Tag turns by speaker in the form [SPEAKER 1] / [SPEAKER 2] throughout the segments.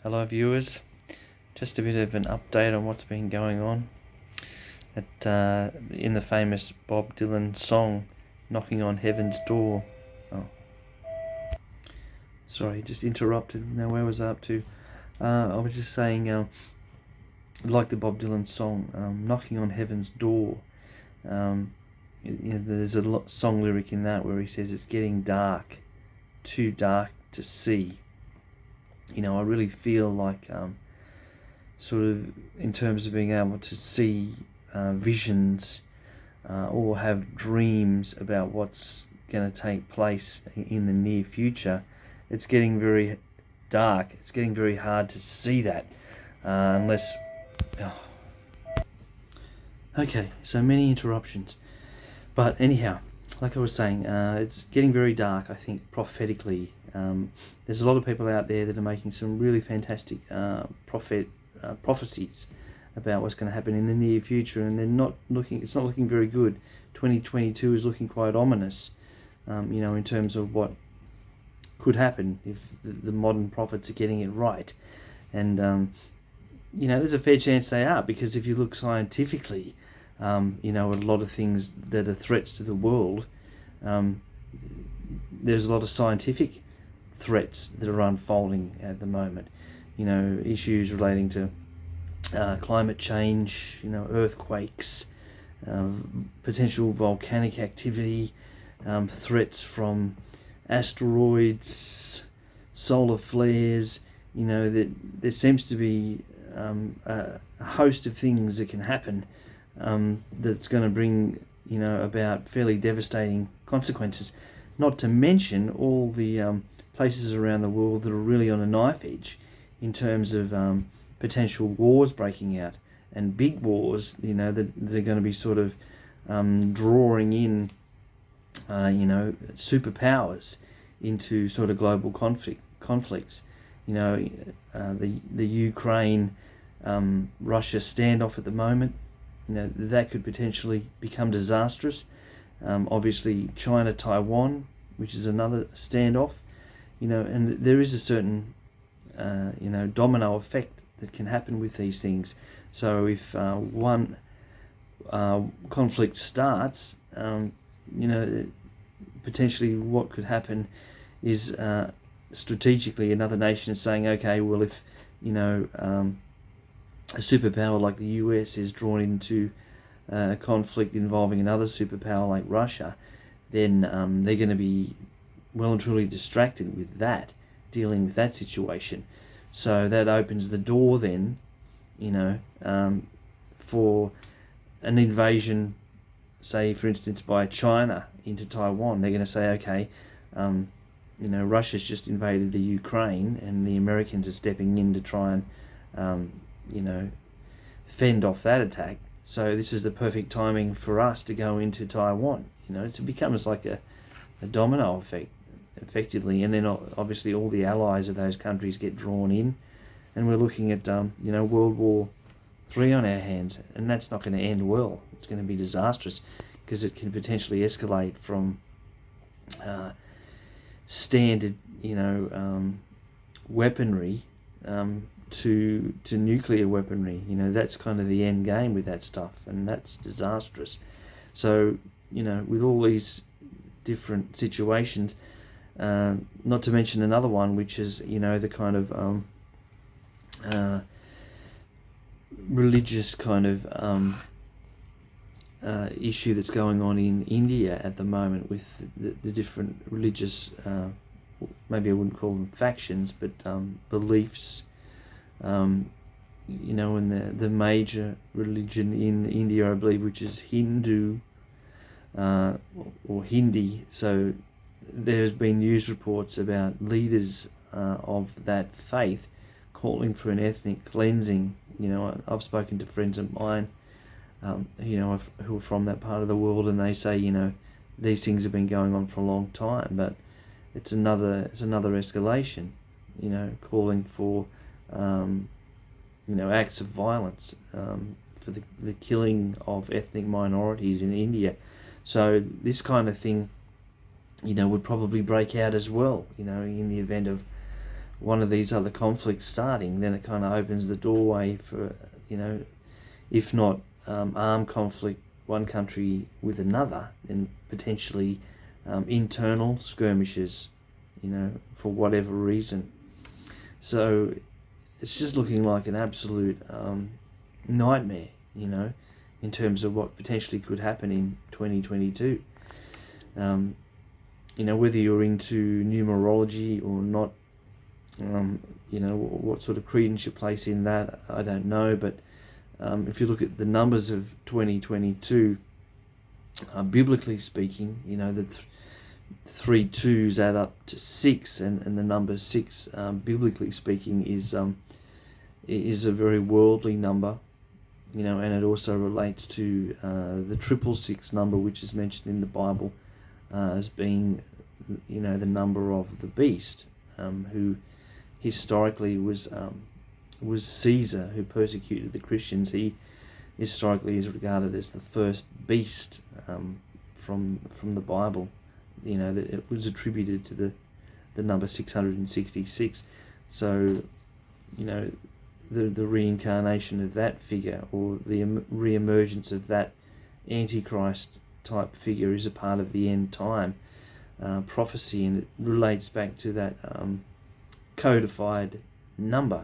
[SPEAKER 1] Hello viewers, just a bit of an update on what's been going on in the famous Bob Dylan song Knocking on Heaven's Door. Oh, sorry, just interrupted. Now where was I up to? I was just saying, like the Bob Dylan song, Knocking on Heaven's Door. There's a song lyric in that where he says it's getting dark, too dark to see. I really feel like sort of in terms of being able to see visions or have dreams about what's going to take place in the near future, it's getting very dark. It's getting very hard to see that unless... Oh. Okay, so many interruptions. But anyhow, like I was saying, it's getting very dark, I think, prophetically. There's a lot of people out there that are making some really fantastic prophecies about what's going to happen in the near future, and it's not looking very good. 2022 is looking quite ominous, in terms of what could happen if the modern prophets are getting it right. And, there's a fair chance they are, because if you look scientifically, at a lot of things that are threats to the world, there's a lot of scientific threats that are unfolding at the moment. Issues relating to climate change, earthquakes, potential volcanic activity, threats from asteroids, solar flares. There seems to be a host of things that can happen that's going to bring about fairly devastating consequences, not to mention all the places around the world that are really on a knife edge in terms of potential wars breaking out, and big wars that are going to be sort of drawing in superpowers into sort of global conflicts. The Ukraine Russia standoff at the moment, that could potentially become disastrous. Obviously China Taiwan, which is another standoff, and there is a certain domino effect that can happen with these things. So if one conflict starts, potentially what could happen is strategically another nation is saying, okay, well, if a superpower like the US is drawn into a conflict involving another superpower like Russia, then they're going to be well and truly distracted with that, dealing with that situation. So that opens the door then, for an invasion, say for instance by China into Taiwan. They're going to say, okay, Russia's just invaded the Ukraine, and the Americans are stepping in to try and fend off that attack. So this is the perfect timing for us to go into Taiwan. It becomes like a domino effect, effectively, and then obviously all the allies of those countries get drawn in, and we're looking at World War III on our hands, and that's not going to end well. It's going to be disastrous, because it can potentially escalate from standard weaponry to nuclear weaponry. That's kind of the end game with that stuff, and that's disastrous. So with all these different situations, not to mention another one, which is the kind of religious kind of issue that's going on in India at the moment with the different religious, maybe I wouldn't call them factions, but beliefs. And the major religion in India, I believe, which is Hindu or Hindi. So there's been news reports about leaders of that faith calling for an ethnic cleansing. I've spoken to friends of mine who are from that part of the world, and they say these things have been going on for a long time, but it's another escalation, calling for acts of violence for the killing of ethnic minorities in India. So this kind of thing would probably break out as well, in the event of one of these other conflicts starting, then it kind of opens the doorway for, if not armed conflict, one country with another, then potentially internal skirmishes, for whatever reason. So it's just looking like an absolute nightmare, in terms of what potentially could happen in 2022. Whether you're into numerology or not, what sort of credence you place in that, I don't know. But if you look at the numbers of 2022, biblically speaking, the three twos add up to 6, and the number 6, biblically speaking, is a very worldly number, and it also relates to the 666 number, which is mentioned in the Bible as being, the number of the beast, who historically was Caesar, who persecuted the Christians. He historically is regarded as the first beast from the Bible. That it was attributed to the number 666. So, the reincarnation of that figure, or the re-emergence of that Antichrist type figure, is a part of the end time prophecy, and it relates back to that codified number.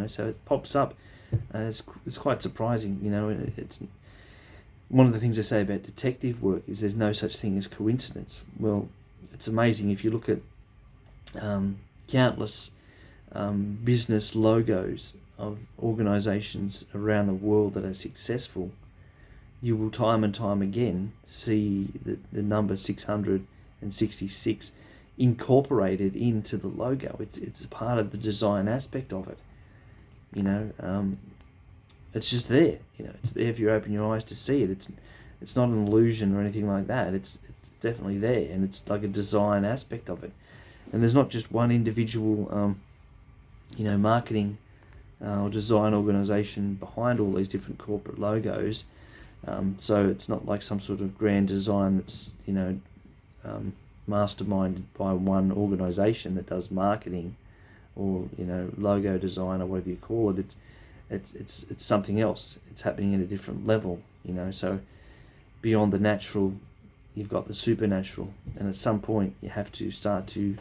[SPEAKER 1] So it pops up. It's quite surprising. It's one of the things I say about detective work is there's no such thing as coincidence. Well, it's amazing if you look at countless business logos of organisations around the world that are successful. You will time and time again see the number 666 incorporated into the logo. It's a part of the design aspect of it. It's just there. It's there if you open your eyes to see it. It's not an illusion or anything like that. It's definitely there, and it's like a design aspect of it. And there's not just one individual, marketing or design organisation behind all these different corporate logos. So it's not like some sort of grand design that's masterminded by one organisation that does marketing or logo design or whatever you call it. It's something else. It's happening at a different level. So beyond the natural, you've got the supernatural, and at some point you have to start to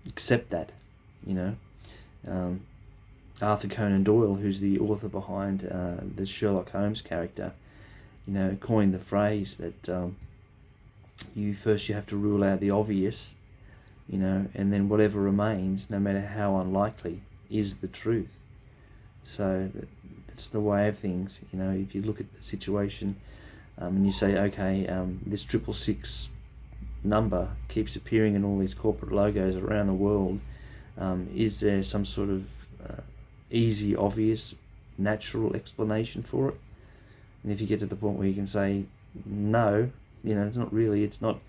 [SPEAKER 1] accept that. Arthur Conan Doyle, who's the author behind the Sherlock Holmes character, coined the phrase that you have to rule out the obvious, and then whatever remains, no matter how unlikely, is the truth. So it's the way of things. If you look at the situation and you say, okay, this 666 number keeps appearing in all these corporate logos around the world, is there some sort of easy, obvious, natural explanation for it? And if you get to the point where you can say no, it's not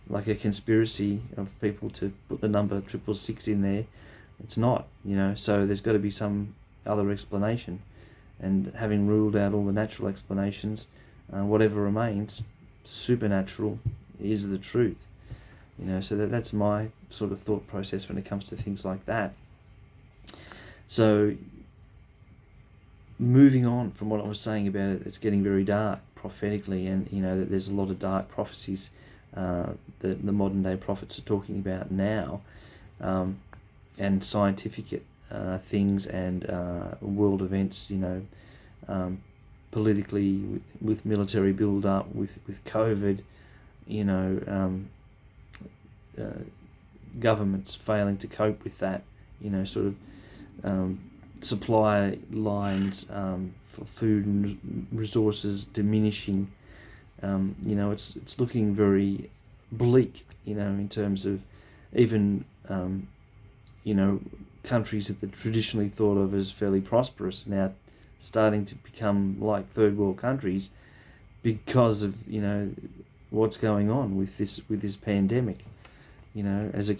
[SPEAKER 1] like a conspiracy of people to put the number 666 in there. It's not, so there's got to be some other explanation. And having ruled out all the natural explanations, whatever remains, supernatural, is the truth. So that's my sort of thought process when it comes to things like that. So moving on from what I was saying about it, it's getting very dark prophetically, and that there's a lot of dark prophecies that the modern day prophets are talking about now, and scientific things and world events, politically with military build up, with COVID, governments failing to cope with that, supply lines for food and resources diminishing. It's looking very bleak, in terms of even countries that are traditionally thought of as fairly prosperous now starting to become like third world countries because of what's going on with this pandemic, as a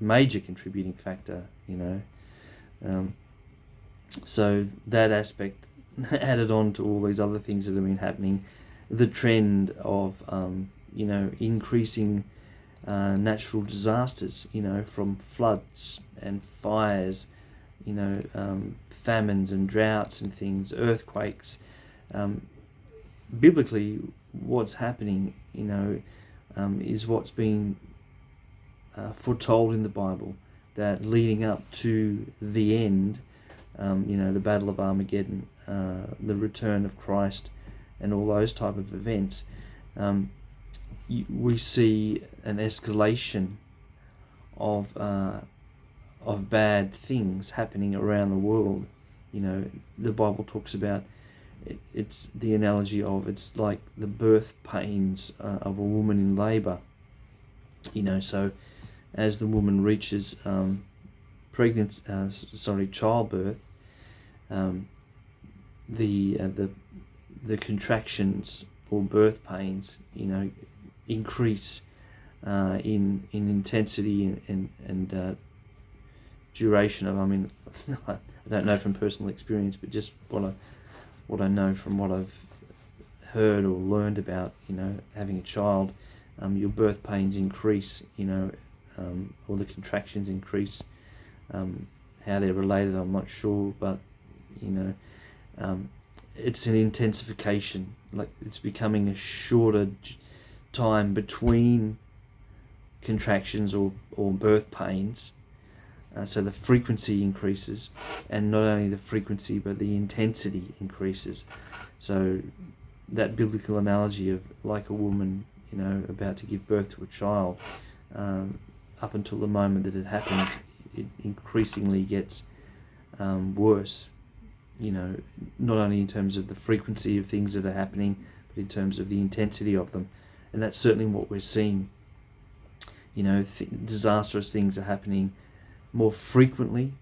[SPEAKER 1] major contributing factor. So that aspect added on to all these other things that have been happening, the trend of increasing natural disasters, from floods and fires, famines and droughts and things, earthquakes. Biblically, what's happening, is what's been foretold in the Bible, that leading up to the end, the Battle of Armageddon, the return of Christ, and all those type of events, we see an escalation of bad things happening around the world. The Bible talks about it's the analogy of it's like the birth pains of a woman in labour. So as the woman reaches childbirth, the contractions or birth pains, increase in intensity and duration of. I mean, I don't know from personal experience, but just what I know from what I've heard or learned about, having a child, your birth pains increase, or the contractions increase. How they're related, I'm not sure, but it's an intensification. Like, it's becoming a shorter time between contractions or birth pains. So the frequency increases, and not only the frequency but the intensity increases. So that biblical analogy of like a woman, about to give birth to a child, up until the moment that it happens, it increasingly gets worse. Not only in terms of the frequency of things that are happening, but in terms of the intensity of them. And that's certainly what we're seeing. Disastrous things are happening more frequently,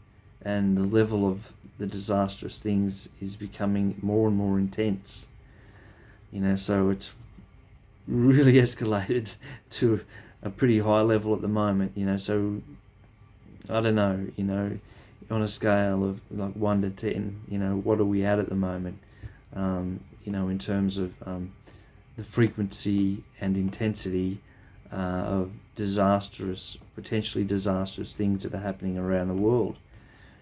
[SPEAKER 1] and the level of the disastrous things is becoming more and more intense. So it's really escalated to a pretty high level at the moment. So I don't know, on a scale of like 1 to 10, what are we at the moment? In terms of the frequency and intensity of potentially disastrous things that are happening around the world.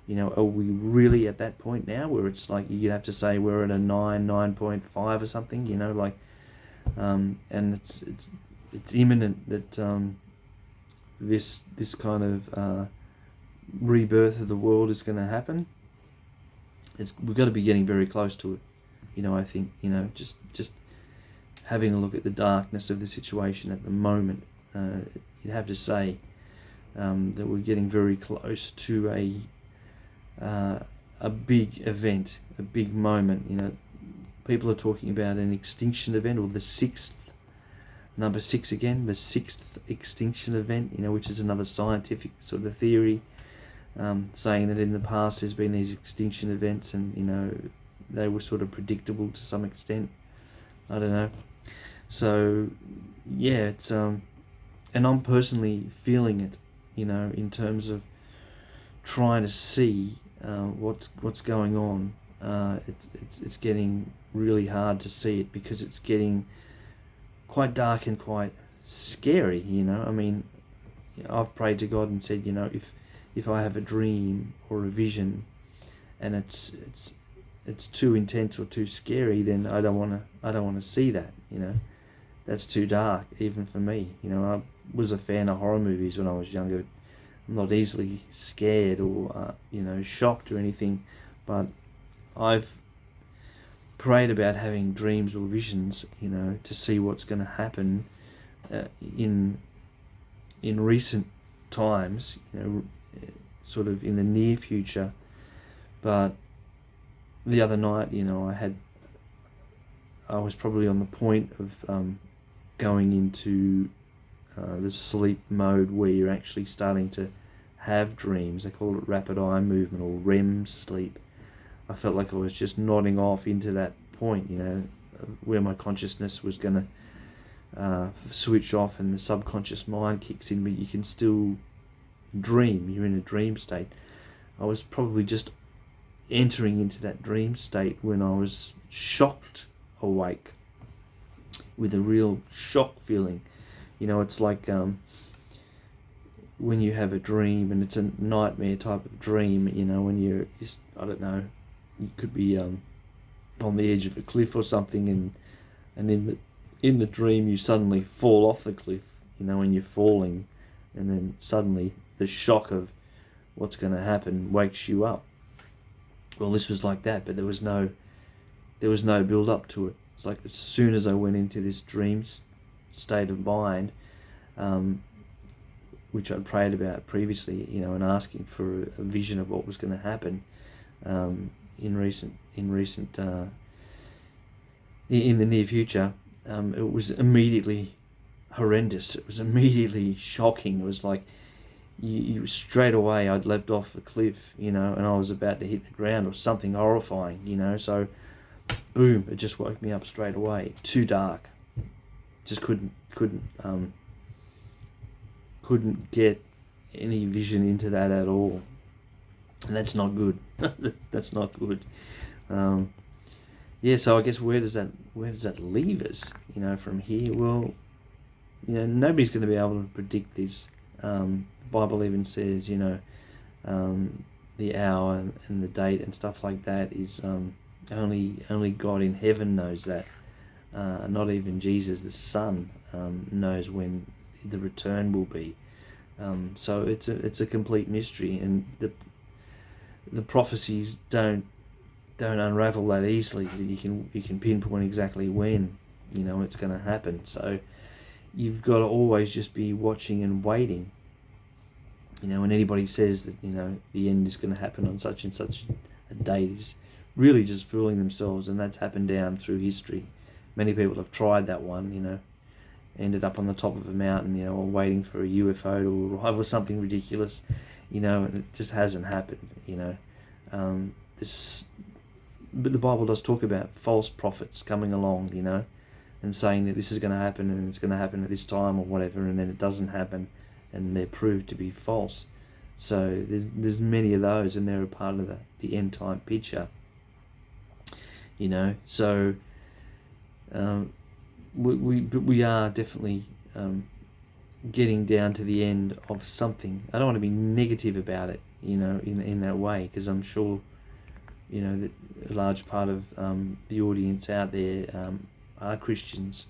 [SPEAKER 1] Are we really at that point now where it's like you'd have to say we're at a 9.5 or something? And it's imminent that this kind of rebirth of the world is going to happen. We've got to be getting very close to it. I think just having a look at the darkness of the situation at the moment, you'd have to say that we're getting very close to a big event, a big moment. People are talking about an extinction event, or number 6 again, the 6th extinction event, which is another scientific sort of theory, saying that in the past there's been these extinction events, and they were sort of predictable to some extent. I don't know. So yeah, it's and I'm personally feeling it, in terms of trying to see what's going on. It's getting really hard to see it, because it's getting quite dark and quite scary. I mean, I've prayed to God and said, if I have a dream or a vision and it's too intense or too scary, then I don't want to see that. That's too dark even for me. I was a fan of horror movies when I was younger. I'm not easily scared or shocked or anything, but I've prayed about having dreams or visions, to see what's going to happen in recent times, sort of in the near future. But the other night, I was probably on the point of going into the sleep mode where you're actually starting to have dreams. They call it rapid eye movement, or REM sleep. I felt like I was just nodding off into that point, where my consciousness was going to switch off and the subconscious mind kicks in, but you can still dream. You're in a dream state. I was probably just entering into that dream state when I was shocked awake with a real shock feeling. It's like when you have a dream and it's a nightmare type of dream, when you're just, I don't know, you could be on the edge of a cliff or something, and in the dream you suddenly fall off the cliff, when you're falling, and then suddenly the shock of what's going to happen wakes you up. Well, this was like that, but there was no build up to it. It's like as soon as I went into this dream state of mind, which I'd prayed about previously, and asking for a vision of what was going to happen in the near future, it was immediately horrendous. It was immediately shocking. It was like you straight away I'd leapt off a cliff, and I was about to hit the ground, or something horrifying, so boom, it just woke me up straight away. Too dark. Just couldn't get any vision into that at all, and that's not good. That's not good. So I guess where does that leave us? From here. Well, nobody's going to be able to predict this. The Bible even says, the hour and the date and stuff like that is only God in heaven knows that. Not even Jesus, the Son, knows when the return will be. So it's a complete mystery, and the prophecies don't unravel that easily. You can pinpoint exactly when it's going to happen. So you've got to always just be watching and waiting. When anybody says that the end is going to happen on such and such a date, is really just fooling themselves, and that's happened down through history. Many people have tried that one, ended up on the top of a mountain, or waiting for a UFO to arrive or something ridiculous, and it just hasn't happened, But the Bible does talk about false prophets coming along, and saying that this is going to happen and it's going to happen at this time or whatever, and then it doesn't happen, and they're proved to be false. So there's many of those, and they're a part of the end time picture, So we are definitely getting down to the end of something. I don't want to be negative about it, in that way, because I'm sure, that a large part of the audience out there are Christians,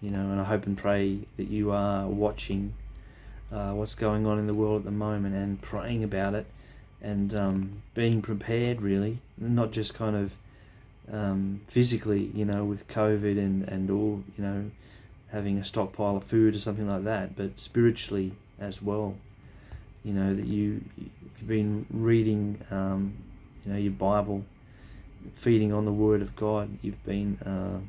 [SPEAKER 1] and I hope and pray that you are watching what's going on in the world at the moment and praying about it, and being prepared, really, not just kind of physically, with COVID and all, having a stockpile of food or something like that, but spiritually as well. That you've been reading, your Bible, feeding on the Word of God. You've been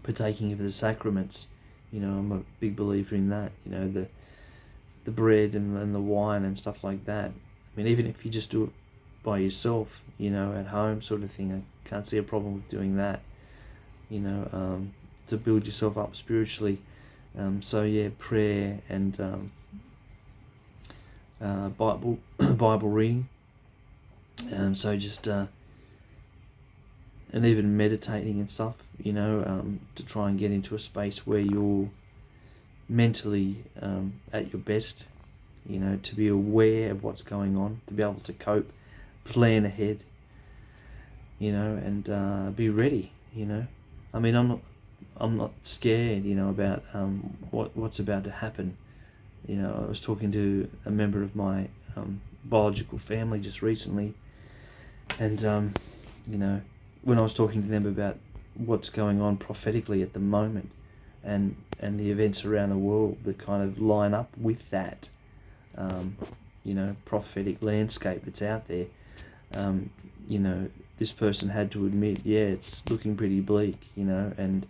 [SPEAKER 1] partaking of the sacraments. I'm a big believer in that. The bread and the wine and stuff like that. I mean, even if you just do it by yourself, at home sort of thing, I can't see a problem with doing that, to build yourself up spiritually. Prayer and Bible reading. And even meditating and stuff, to try and get into a space where you're mentally at your best, to be aware of what's going on, to be able to cope, plan ahead, and be ready. I mean, I'm not scared, about what's about to happen. I was talking to a member of my biological family just recently, and when I was talking to them about what's going on prophetically at the moment, and the events around the world that kind of line up with that, prophetic landscape that's out there, this person had to admit, it's looking pretty bleak, and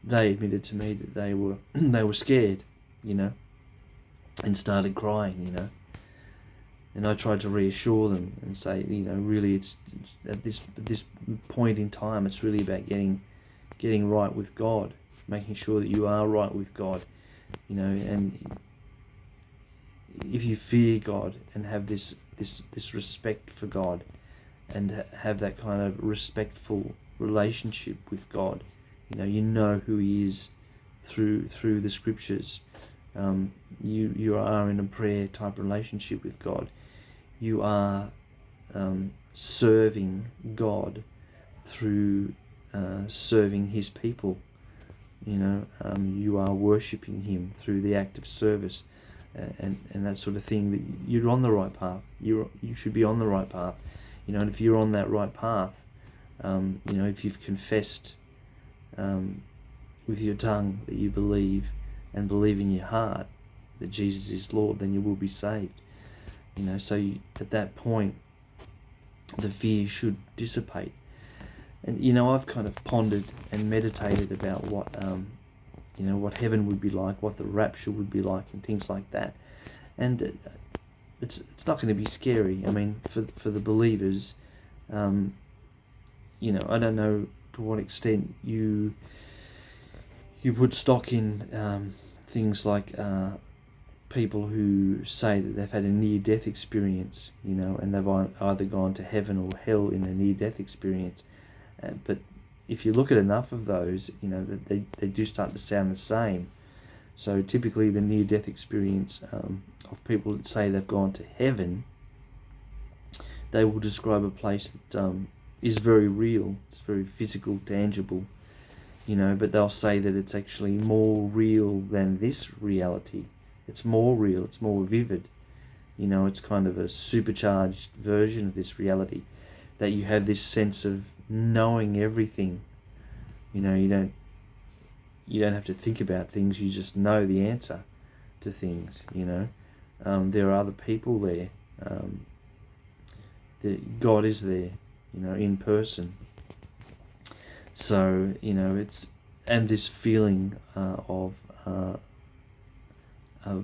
[SPEAKER 1] they admitted to me that they were scared, and started crying, and I tried to reassure them and say, really, it's at this point in time, it's really about getting right with God, making sure that you are right with God, and if you fear God and have this respect for God, and have that kind of respectful relationship with God, you know who He is through the Scriptures, You are in a prayer type relationship with God. You are serving God through serving His people. You are worshipping Him through the act of service, and that sort of thing. That you're on the right path. You should be on the right path. And if you're on that right path, if you've confessed with your tongue that you believe, and believe in your heart that Jesus is Lord, then you will be saved. So at that point, the fear should dissipate. And I've kind of pondered and meditated about what heaven would be like, what the rapture would be like, and things like that. And it's not going to be scary. I mean, for the believers, I don't know to what extent you put stock in things like people who say that they've had a near-death experience, and they've either gone to heaven or hell in a near-death experience. But if you look at enough of those, they do start to sound the same. So typically the near-death experience of people that say they've gone to heaven, they will describe a place that is very real, it's very physical, tangible, but they'll say that it's actually more real than this reality. It's more real, it's more vivid. It's kind of a supercharged version of this reality, that you have this sense of knowing everything. You don't have to think about things, you just know the answer to things. There are other people there. God is there, in person. So it's, and this feeling of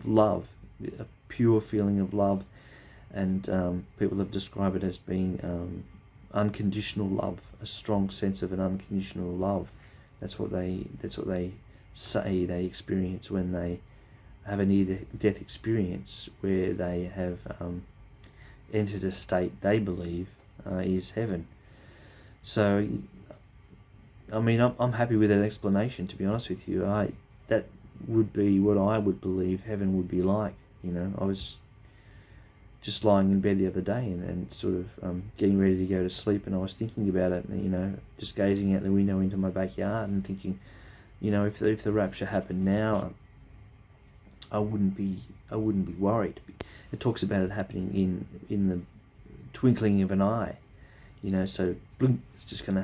[SPEAKER 1] love, a pure feeling of love, and people have described it as being unconditional love, a strong sense of an unconditional love. That's what they say they experience when they have a near-death experience, where they have entered a state they believe is heaven. So, I mean, I'm happy with that explanation, to be honest with you. That would be what I would believe heaven would be like. I was just lying in bed the other day and sort of getting ready to go to sleep, and I was thinking about it, and just gazing out the window into my backyard and thinking, if the rapture happened now, I wouldn't be worried. It talks about it happening in the twinkling of an eye, so blink, it's just gonna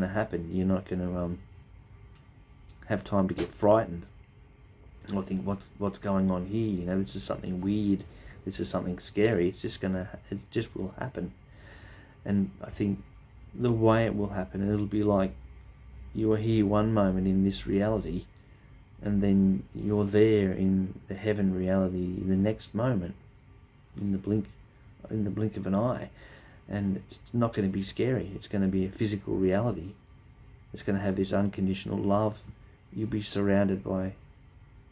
[SPEAKER 1] happen. You're not gonna have time to get frightened or think what's going on here. This is something weird. This is something scary. It just will happen. And I think the way it will happen, it'll be like you are here one moment in this reality, and then you're there in the heaven reality the next moment, in the blink of an eye. And it's not going to be scary. It's going to be a physical reality. It's going to have this unconditional love. You'll be surrounded by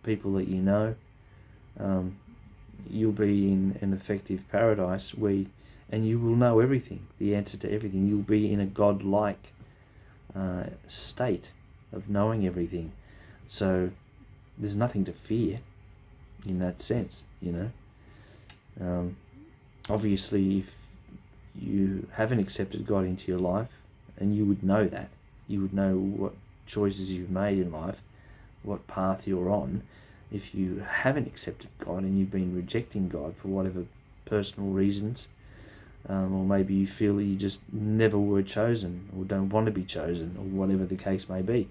[SPEAKER 1] people that you know. You'll be in an effective paradise and you will know everything, the answer to everything. You'll be in a God-like state of knowing everything. So there's nothing to fear in that sense, Obviously, if you haven't accepted God into your life, and you would know that, you would know what choices you've made in life, what path you're on. If you haven't accepted God and you've been rejecting God for whatever personal reasons, or maybe you feel that you just never were chosen or don't want to be chosen, or whatever the case may be,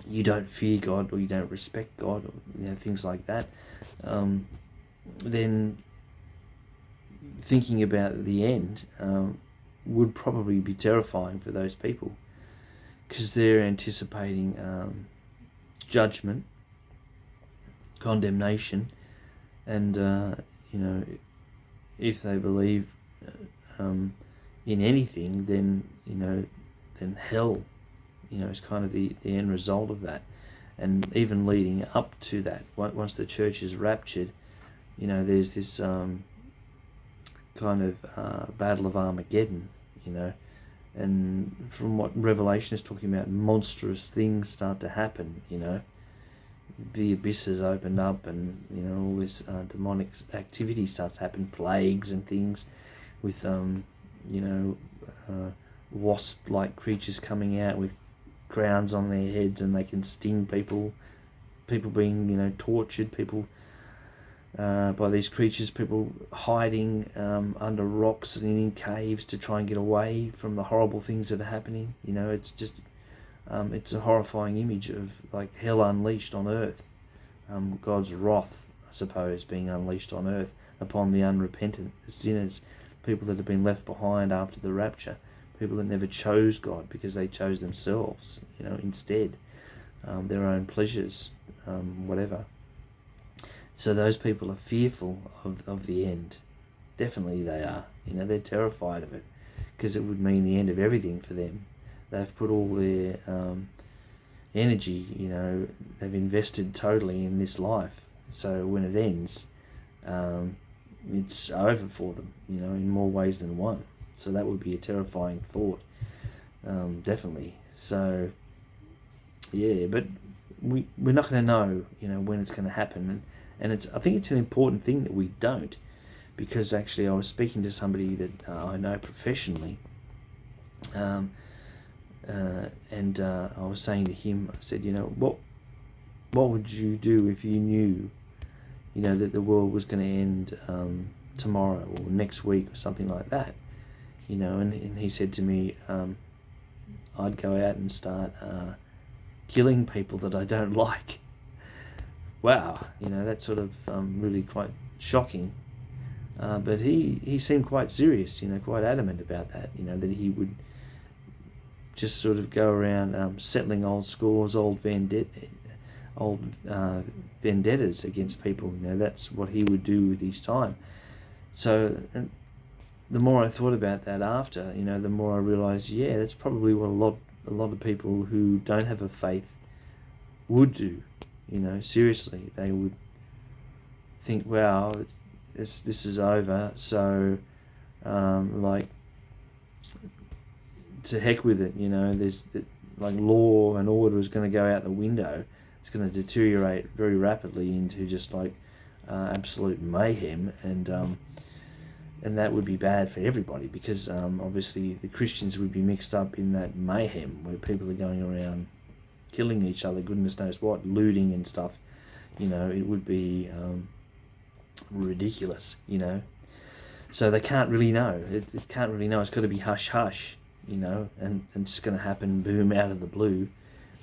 [SPEAKER 1] you don't fear God or you don't respect God, or things like that, then thinking about the end would probably be terrifying for those people, because they're anticipating judgment, condemnation, and if they believe in anything, then hell, is kind of the end result of that. And even leading up to that, once the church is raptured, there's this kind of battle of Armageddon, and from what Revelation is talking about, monstrous things start to happen, the abyss has opened up, and all this demonic activity starts happening, plagues and things, with wasp-like creatures coming out with crowns on their heads, and they can sting people being tortured, people by these creatures, people hiding under rocks and in caves to try and get away from the horrible things that are happening. It's just it's a horrifying image of like hell unleashed on earth, God's wrath, I suppose, being unleashed on earth upon the unrepentant, the sinners, people that have been left behind after the rapture, people that never chose God because they chose themselves, instead, their own pleasures, whatever. So those people are fearful of the end. Definitely they are. They're terrified of it, because it would mean the end of everything for them. They've put all their energy, they've invested totally in this life. So when it ends, it's over for them, in more ways than one. So that would be a terrifying thought, definitely. So, yeah, but we're not going to know, when it's going to happen. And I think it's an important thing that we don't, because actually I was speaking to somebody that I know professionally, and I was saying to him, I said, what would you do if you knew, that the world was going to end tomorrow or next week or something like that, and he said to me, I'd go out and start killing people that I don't like. Wow, that's sort of really quite shocking. But he seemed quite serious, quite adamant about that, that he would just sort of go around settling old scores, old vendettas against people. That's what he would do with his time. So the more I thought about that after, the more I realised, yeah, that's probably what a lot of people who don't have a faith would do. Seriously, they would think, wow, this is over, so like, to heck with it. There's like law and order is going to go out the window. It's going to deteriorate very rapidly into just like absolute mayhem, and that would be bad for everybody, because obviously the Christians would be mixed up in that mayhem where people are going around killing each other, goodness knows what, looting and stuff. It would be ridiculous, so they can't really know. It can't really know. It's got to be hush hush, and it's just going to happen, boom, out of the blue,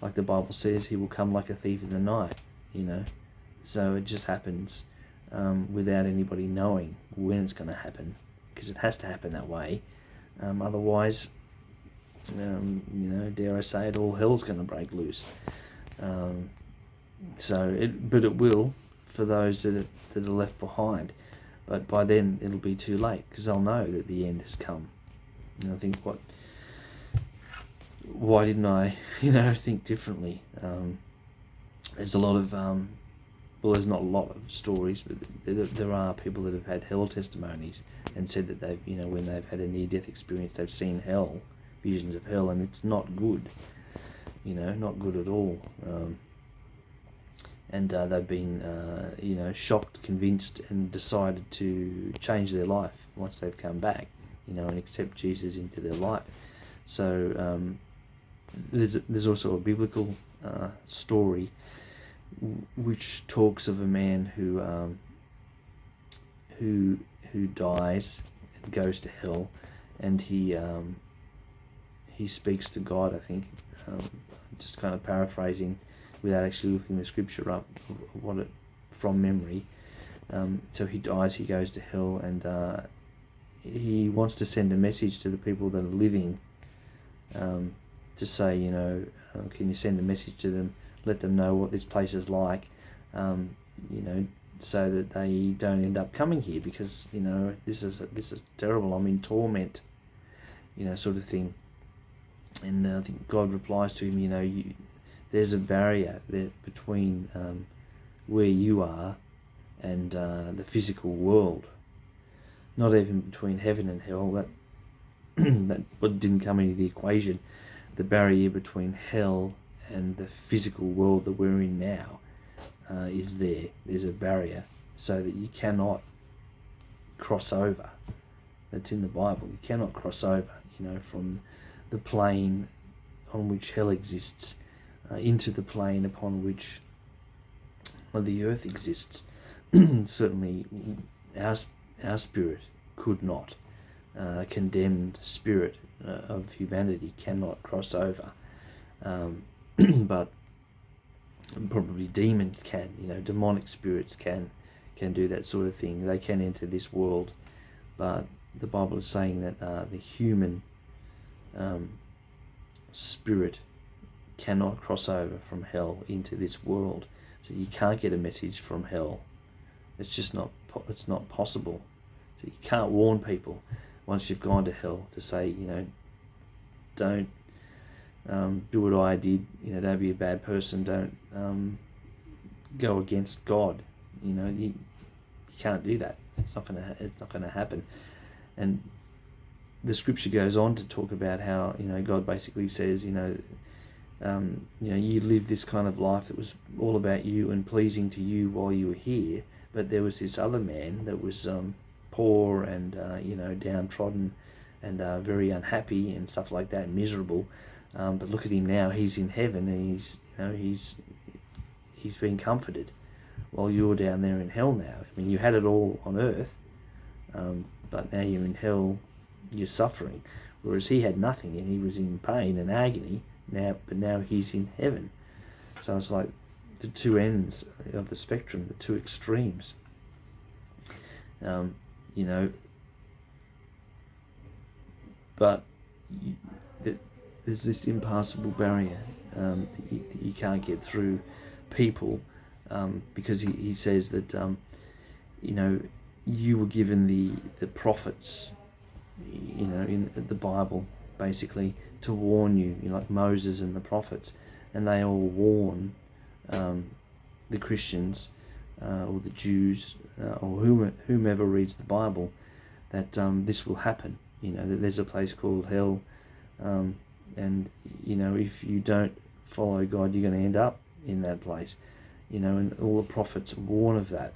[SPEAKER 1] like the Bible says, he will come like a thief in the night, so it just happens without anybody knowing when it's going to happen, because it has to happen that way. Otherwise, dare I say it, all hell's going to break loose. But it will for those that are left behind. But by then it'll be too late, because they'll know that the end has come. And I think, why didn't I, think differently? There's a lot of, there's not a lot of stories, but there are people that have had hell testimonies and said that they've, when they've had a near-death experience, they've seen hell, visions of hell, and it's not good, not good at all. And they've been, shocked, convinced, and decided to change their life once they've come back, and accept Jesus into their life. So there's also a biblical story which talks of a man who dies and goes to hell, and he speaks to God, I think, just kind of paraphrasing without actually looking the scripture up from memory. So he dies, he goes to hell, and he wants to send a message to the people that are living, to say, can you send a message to them, let them know what this place is like, so that they don't end up coming here, because this is terrible, I'm in torment, sort of thing. And I think God replies to him, there's a barrier there between where you are and the physical world. Not even between heaven and hell. That didn't come into the equation. The barrier between hell and the physical world that we're in now. is there. There's a barrier so that you cannot cross over. That's in the Bible. You cannot cross over, from the plane on which hell exists into the plane upon which the earth exists. Certainly our spirit could not. Condemned spirit of humanity cannot cross over. But probably demons can, demonic spirits can do that sort of thing. They can enter this world, but the Bible is saying that the human spirit cannot cross over from hell into this world. So you can't get a message from hell. It's just not possible. So you can't warn people once you've gone to hell to say, don't do what I did. Don't be a bad person. Don't go against God. You can't do that. It's not gonna happen. And the scripture goes on to talk about how God basically says you lived this kind of life that was all about you and pleasing to you while you were here, but there was this other man that was poor and downtrodden and very unhappy and stuff like that, miserable. But look at him now; he's in heaven and he's been comforted, while you're down there in hell now. I mean, you had it all on earth, but now you're in hell. You're suffering, whereas he had nothing and he was in pain and agony. But now he's in heaven. So it's like the two ends of the spectrum, the two extremes. But there's this impassable barrier that you can't get through people, because he says that you were given the prophets, in the Bible, basically, to warn you, like Moses and the prophets, and they all warn the Christians or the Jews or whomever reads the Bible that this will happen. That there's a place called hell, and if you don't follow God, you're going to end up in that place. And all the prophets warn of that.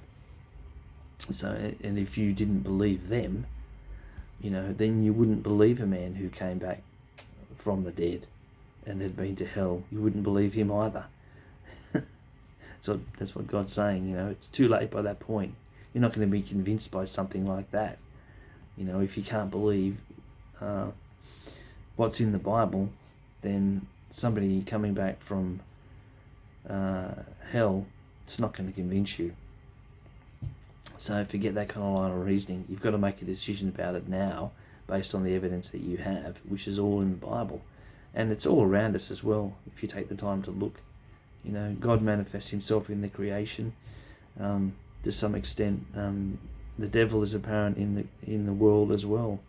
[SPEAKER 1] So, and if you didn't believe them, then you wouldn't believe a man who came back from the dead and had been to hell. You wouldn't believe him either. So that's what God's saying. It's too late by that point. You're not going to be convinced by something like that. If you can't believe what's in the Bible, then somebody coming back from hell, it's not going to convince you. So forget that kind of line of reasoning. You've got to make a decision about it now based on the evidence that you have, which is all in the Bible. And it's all around us as well, if you take the time to look. God manifests himself in the creation. To some extent, the devil is apparent in the world as well.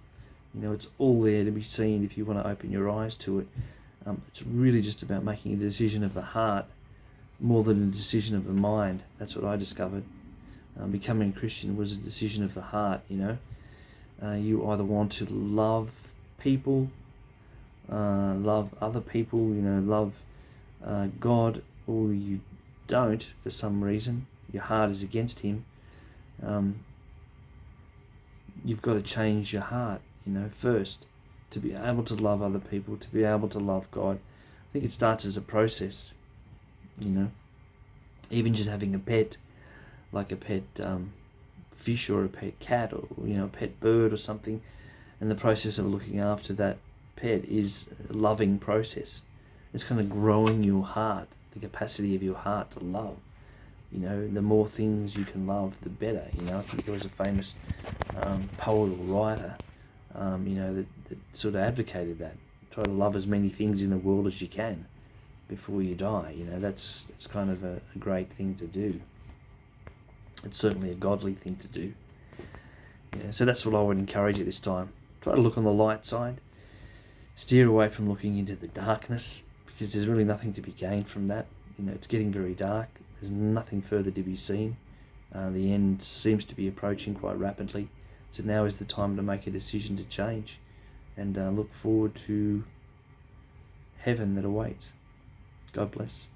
[SPEAKER 1] It's all there to be seen if you want to open your eyes to it. It's really just about making a decision of the heart more than a decision of the mind. That's what I discovered. Becoming a Christian was a decision of the heart. You either want to love people, love other people, love God, or you don't for some reason. Your heart is against him. You've got to change your heart, first, to be able to love other people, to be able to love God. I think it starts as a process, even just having a pet, like a pet fish or a pet cat or a pet bird or something, and the process of looking after that pet is a loving process. It's kind of growing your heart, the capacity of your heart to love. The more things you can love, the better. I think there was a famous poet or writer that sort of advocated that. Try to love as many things in the world as you can before you die. That's kind of a great thing to do. It's certainly a godly thing to do. So that's what I would encourage you this time. Try to look on the light side. Steer away from looking into the darkness, because there's really nothing to be gained from that. It's getting very dark. There's nothing further to be seen. The end seems to be approaching quite rapidly. So now is the time to make a decision to change and look forward to heaven that awaits. God bless.